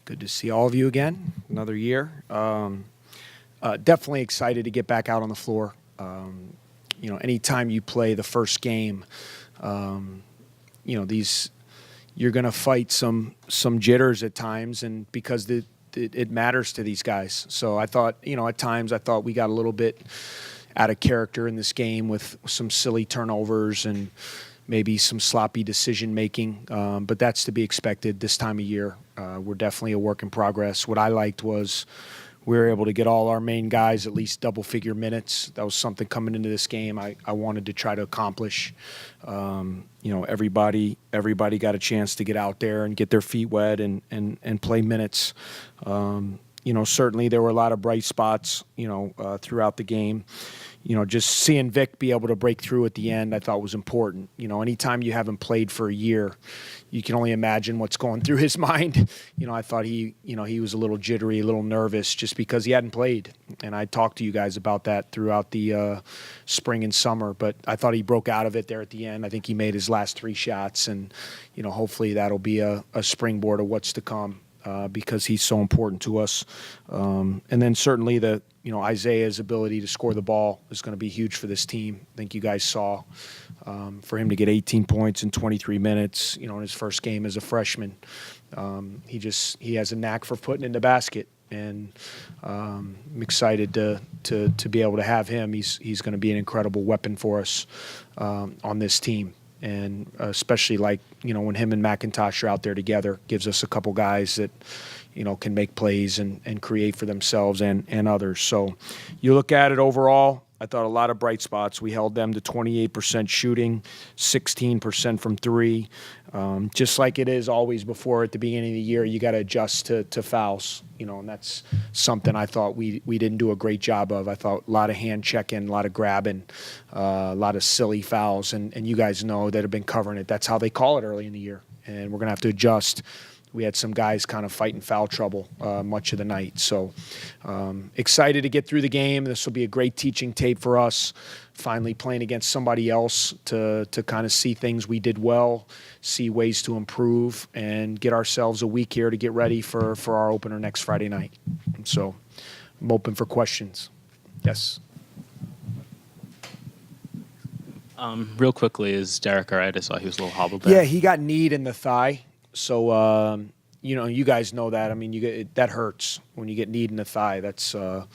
Good to see all of you again. Another year. Definitely excited to get back out on the floor. Anytime you play the first game, you're going to fight some jitters at times, and because it matters to these guys. So I thought, at times I thought we got a little bit out of character in this game with some silly turnovers and maybe some sloppy decision making, but that's to be expected this time of year. We're definitely a work in progress. What I liked was we were able to get all our main guys at least double-figure minutes. That was something coming into this game I wanted to try to accomplish. Everybody got a chance to get out there and get their feet wet and play minutes. Certainly there were a lot of bright spots, throughout the game. Just seeing Vic be able to break through at the end, I thought was important. Anytime you haven't played for a year, you can only imagine what's going through his mind. I thought he was a little jittery, a little nervous just because he hadn't played. And I talked to you guys about that throughout the spring and summer, but I thought he broke out of it there at the end. I think he made his last 3 shots, and, hopefully that'll be a springboard of what's to come. Because he's so important to us. And then certainly Isaiah's ability to score the ball is going to be huge for this team. I think you guys saw for him to get 18 points in 23 minutes, in his first game as a freshman. He has a knack for putting in the basket, and I'm excited to be able to have him. He's going to be an incredible weapon for us on this team. And especially when him and McIntosh are out there together, gives us a couple guys that, can make plays and create for themselves and others. So you look at it overall, I thought a lot of bright spots. We held them to 28% shooting, 16% from 3. Just like it is always before at the beginning of the year, you got to adjust to fouls, and that's something I thought we didn't do a great job of. I thought a lot of hand checking, a lot of grabbing, a lot of silly fouls, and you guys know that have been covering it. That's how they call it early in the year, and we're going to have to adjust. We had some guys kind of fighting foul trouble much of the night. So excited to get through the game. This will be a great teaching tape for us, finally playing against somebody else to kind of see things we did well, see ways to improve, and get ourselves a week here to get ready for our opener next Friday night. So I'm open for questions. Yes. Real quickly, is Derek all right? I saw he was a little hobbled there. Yeah, he got kneed in the thigh. So, you guys know that. I mean, that hurts when you get kneed in the thigh. That's a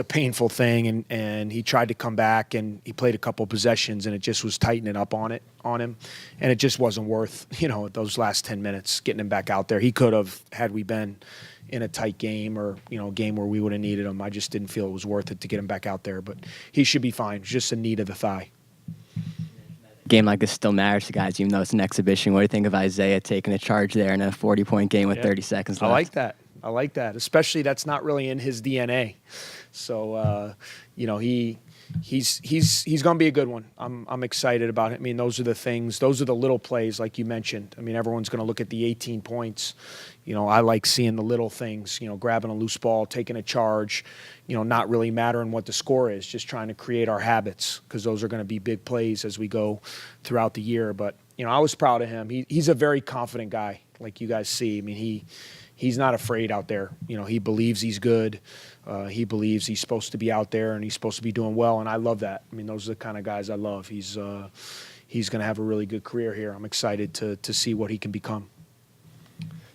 painful thing. And he tried to come back, and he played a couple possessions, and it just was tightening up on him. And it just wasn't worth, those last 10 minutes, getting him back out there. He could have, had we been in a tight game or, a game where we would have needed him. I just didn't feel it was worth it to get him back out there. But he should be fine. It's just a knee to the thigh. Game like this still matters to guys, even though it's an exhibition. What do you think of Isaiah taking a charge there in a 40-point game with 30 seconds left? I like that. Especially that's not really in his DNA. So, he's going to be a good one. I'm excited about it. I mean, those are the little plays like you mentioned. I mean, everyone's going to look at the 18 points. I like seeing the little things, grabbing a loose ball, taking a charge, not really mattering what the score is, just trying to create our habits, because those are going to be big plays as we go throughout the year. But, I was proud of him. He's a very confident guy, like you guys see. I mean, he's not afraid out there. He believes he's good. He believes he's supposed to be out there and he's supposed to be doing well, and I love that. I mean, those are the kind of guys I love. He's going to have a really good career here. I'm excited to see what he can become.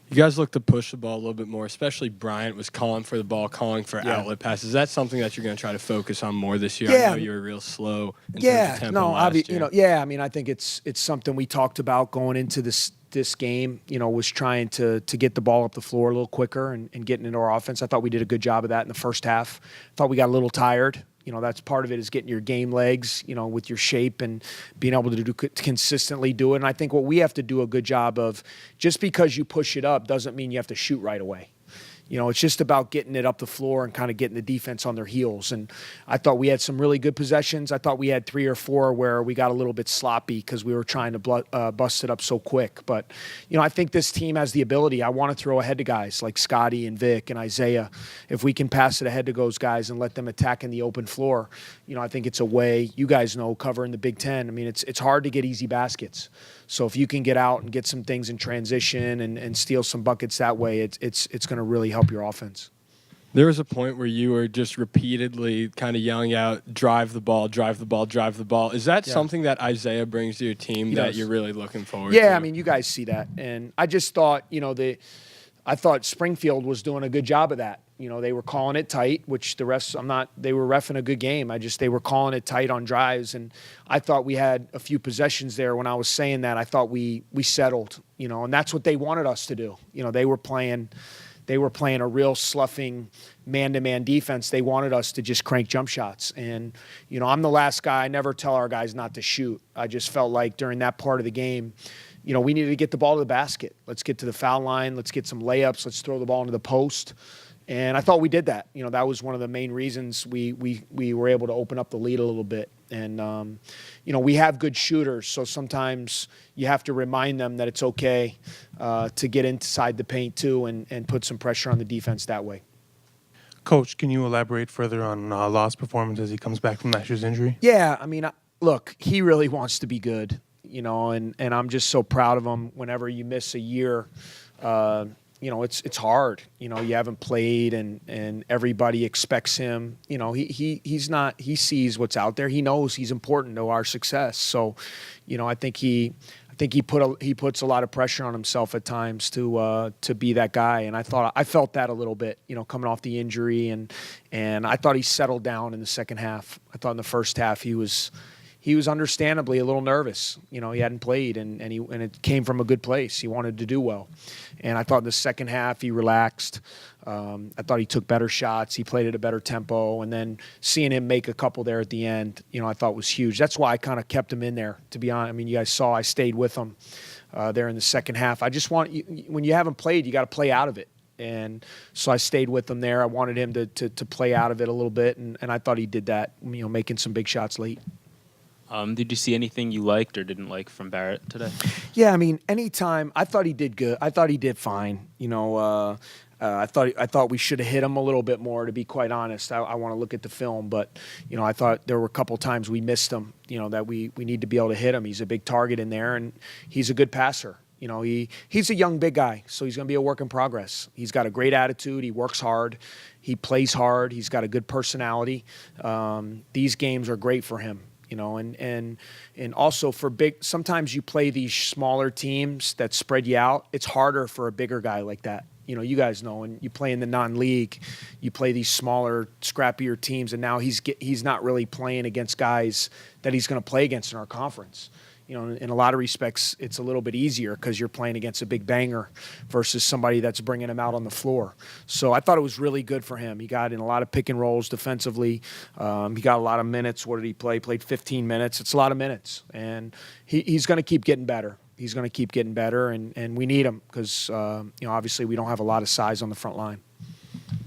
You guys look to push the ball a little bit more, especially Bryant was calling for the ball, calling for outlet passes. Is that something that you're going to try to focus on more this year? Yeah. I know you were real slow in terms of tempo last year. I mean, I think it's something we talked about going into this game, was trying to get the ball up the floor a little quicker and getting into our offense. I thought we did a good job of that in the first half. Thought we got a little tired. That's part of it, is getting your game legs, with your shape and being able to consistently do it. And I think what we have to do a good job of, just because you push it up doesn't mean you have to shoot right away. It's just about getting it up the floor and kind of getting the defense on their heels. And I thought we had some really good possessions. I thought we had 3 or 4 where we got a little bit sloppy because we were trying to bust it up so quick. But, I think this team has the ability. I want to throw ahead to guys like Scotty and Vic and Isaiah. If we can pass it ahead to those guys and let them attack in the open floor, I think it's a way. You guys know, covering the Big Ten, I mean, it's hard to get easy baskets. So if you can get out and get some things in transition and steal some buckets that way, it's going to really help your offense. There was a point where you were just repeatedly kind of yelling out, drive the ball, drive the ball, drive the ball. Is that something that Isaiah brings to your team that you're really looking forward to? Yeah, I mean, you guys see that. And I just thought, I thought Springfield was doing a good job of that. They were calling it tight, which the rest, they were reffing a good game. They were calling it tight on drives. And I thought we had a few possessions there. When I was saying that, I thought we settled, and that's what they wanted us to do. They were playing a real sloughing man-to-man defense. They wanted us to just crank jump shots. And, I'm the last guy. I never tell our guys not to shoot. I just felt like during that part of the game, we needed to get the ball to the basket. Let's get to the foul line. Let's get some layups. Let's throw the ball into the post. And I thought we did that. That was one of the main reasons we were able to open up the lead a little bit. And, we have good shooters, so sometimes you have to remind them that it's okay to get inside the paint too and put some pressure on the defense that way. Coach, can you elaborate further on Law's performance as he comes back from last year's injury? Yeah, I mean, look, he really wants to be good, and I'm just so proud of him. Whenever you miss a year, it's hard. You haven't played, and everybody expects him. He's not. He sees what's out there. He knows he's important to our success. So, I think he puts a lot of pressure on himself at times to be that guy. And I felt that a little bit, coming off the injury, and I thought he settled down in the second half. I thought in the first half he was understandably a little nervous. He hadn't played, and it came from a good place. He wanted to do well. And I thought in the second half he relaxed. I thought he took better shots. He played at a better tempo. And then seeing him make a couple there at the end, I thought was huge. That's why I kind of kept him in there, to be honest. I mean, you guys saw I stayed with him there in the second half. I just when you haven't played, you got to play out of it. And so I stayed with him there. I wanted him to play out of it a little bit, and I thought he did that, making some big shots late. Did you see anything you liked or didn't like from Barrett today? Yeah, I mean, anytime I thought he did good. I thought he did fine. I thought we should have hit him a little bit more. To be quite honest, I want to look at the film, but I thought there were a couple times we missed him. That we need to be able to hit him. He's a big target in there, and he's a good passer. He's a young big guy, so he's going to be a work in progress. He's got a great attitude. He works hard. He plays hard. He's got a good personality. These games are great for him. And also for sometimes you play these smaller teams that spread you out. It's harder for a bigger guy like that. You guys know, and you play in the non-league, you play these smaller, scrappier teams, and now he's not really playing against guys that he's going to play against in our conference. In a lot of respects, it's a little bit easier because you're playing against a big banger versus somebody that's bringing him out on the floor. So I thought it was really good for him. He got in a lot of pick and rolls defensively. He got a lot of minutes. What did he play? Played 15 minutes. It's a lot of minutes. And he's going to keep getting better. He's going to keep getting better, and we need him because, obviously we don't have a lot of size on the front line.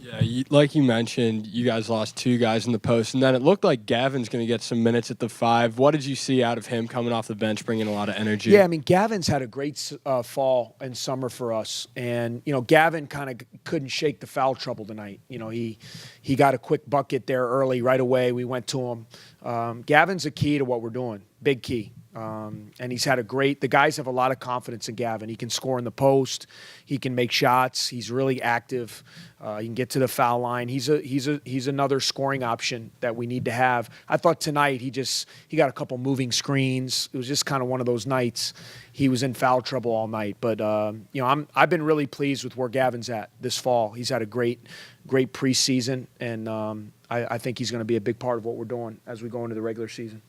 Yeah, like you mentioned, you guys lost two guys in the post, and then it looked like Gavin's going to get some minutes at the 5. What did you see out of him coming off the bench, bringing a lot of energy? Yeah, I mean, Gavin's had a great fall and summer for us, and Gavin kind of couldn't shake the foul trouble tonight. He got a quick bucket there early, right away. We went to him. Gavin's a key to what we're doing, big key. And he's had the guys have a lot of confidence in Gavin. He can score in the post. He can make shots. He's really active. He can get to the foul line. He's another scoring option that we need to have. I thought tonight he got a couple moving screens. It was just kind of one of those nights. He was in foul trouble all night. But I've been really pleased with where Gavin's at this fall. He's had a great preseason, and I think he's going to be a big part of what we're doing as we go into the regular season.